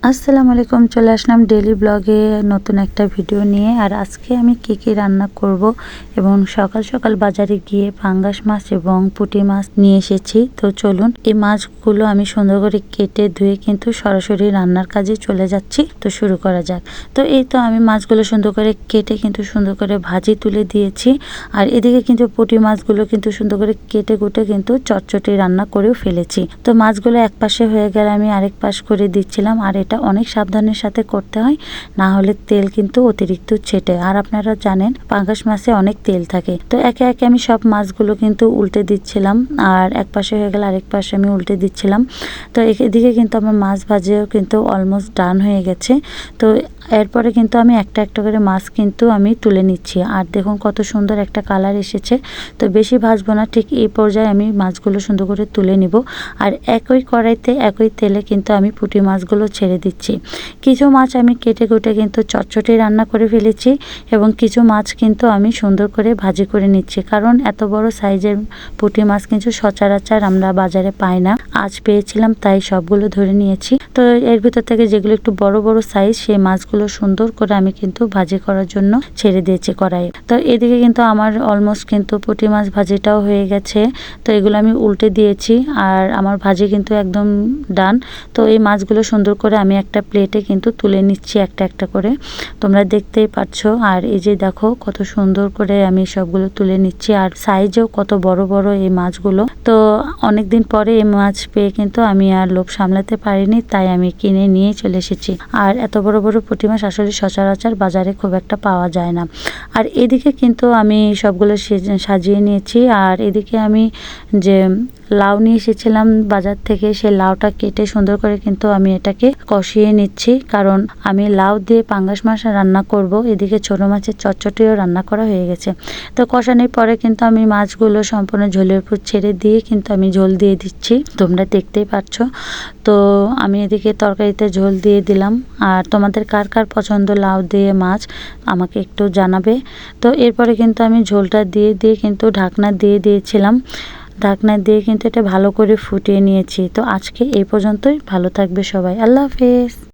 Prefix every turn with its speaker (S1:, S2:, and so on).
S1: আসসালামু আলাইকুম, চলে আসলাম ডেইলি ব্লগে নতুন একটা ভিডিও নিয়ে। আর আজকে আমি কি রান্না করব এবং সকাল সকাল বাজারে গিয়ে পাঙ্গাস মাছ এবং পুঁটি মাছ নিয়ে এসেছি। তো চলুন, এই মাছগুলো আমি সুন্দর করে কেটে ধুয়ে কিন্তু সরাসরি রান্নার কাজে চলে যাচ্ছি। তো শুরু করা যাক। তো এই তো আমি মাছগুলো সুন্দর করে কেটে কিন্তু সুন্দর করে ভাজি তুলে দিয়েছি। আর এদিকে কিন্তু পুঁটি মাছগুলো কিন্তু সুন্দর করে কেটে কুটে কিন্তু চটচটি রান্না করেও ফেলেছি। তো মাছগুলো এক পাশে হয়ে গেলে আমি আরেক পাশ করে দিচ্ছিলাম। আর এটা অনেক সাবধানের সাথে করতে হয়, না হলে তেল কিন্তু অতিরিক্ত ছেটে। আর আপনারা জানেন পাঙ্গাস মাছে অনেক তেল থাকে। তো একে একে আমি সব মাছগুলো কিন্তু উল্টে দিচ্ছিলাম। আর এক পাশে হয়ে গেলে আরেক পাশে আমি উল্টে দিচ্ছিলাম। তো এদিকে কিন্তু আমার মাছ ভাজিও কিন্তু অলমোস্ট ডান হয়ে গেছে। তো এরপরে কিন্তু আমি একটা একটা করে মাছ কিন্তু আমি তুলে নিচ্ছি। আর দেখুন কত সুন্দর একটা কালার এসেছে। তো বেশি ভাজবো না, ঠিক এই পর্যায়ে আমি মাছগুলো সুন্দর করে তুলে নিব। আর একই কড়াইতে একই তেলে কিন্তু আমি পুঁটি মাছগুলো ছেড়ে দিচ্ছি। কিছু মাছ আমি কেটে কুটে কিন্তু চটচটি রান্না করে ফেলেছি এবং কিছু মাছ কিন্তু আমি সুন্দর করে ভাজি করে নিচ্ছি, কারণ এত বড় সাইজের পুঁটি মাছ কিন্তু সচরাচর আমরা বাজারে পাই না। আজ পেয়েছিলাম তাই সবগুলো ধরে নিয়েছি। তো এর ভিতর থেকে যেগুলো একটু বড় বড় সাইজ, সেই মাছগুলো সুন্দর করে আমি কিন্তু ভাজি করার জন্য ছেড়ে দিয়েছি কড়াইয়ে। তো এদিকে কিন্তু আমার অলমোস্ট কিন্তু পুঁটি মাছ ভাজিটাও হয়ে গেছে। তো এগুলো আমি উল্টে দিয়েছি আর আমার ভাজি কিন্তু একদম ডান। তো এই মাছগুলো সুন্দর করে আমি একটা প্লেটে কিন্তু তুলে নিচ্ছি একটা একটা করে, তোমরা দেখতেই পাচ্ছ। আর এই যে দেখো কত সুন্দর করে আমি সবগুলো তুলে নিচ্ছি। আর সাইজও কত বড় বড় এই মাছগুলো। তো অনেকদিন পরে এই মাছ পেয়ে কিন্তু আমি আর লোভ সামলাতে পারিনি, তাই আমি কিনে নিয়ে চলে এসেছি। আর এত বড় বড় পুঁটি মাছ আসলে সচরাচর বাজারে খুব একটা পাওয়া যায় না। আর এদিকে কিন্তু আমি সবগুলো সাজিয়ে নিয়েছি। আর এদিকে আমি যে লাউ নিয়ে এসেছিলাম বাজার থেকে, সেই লাউটা কেটে সুন্দর করে কিন্তু আমি এটাকে কষিয়ে নিচ্ছি, কারণ আমি লাউ দিয়ে পাঙ্গাস মাছ রান্না করব। এদিকে ছোট মাছের চটচটিও রান্না করা হয়ে গেছে। তো কষানোর পরে কিন্তু আমি মাছগুলো সম্পূর্ণ ঝোলের উপর ছেড়ে দিয়ে কিন্তু আমি ঝোল দিয়ে দিচ্ছি, তোমরা দেখতেই পাচ্ছ। তো আমি এদিকে তরকারিতে ঝোল দিয়ে দিলাম। আর তোমাদের কার কার পছন্দ লাউ দিয়ে মাছ আমাকে একটু জানাবে। তো এরপরে কিন্তু আমি ঝোলটা দিয়ে কিন্তু ঢাকনা দিয়ে দিয়েছিলাম। ঢাকনা দিয়ে কিন্তু এটা ভালো করে ফুটিয়ে নিয়েছি। তো আজকে এই পর্যন্তই। ভালো থাকবে সবাই। আল্লাহ হাফেজ।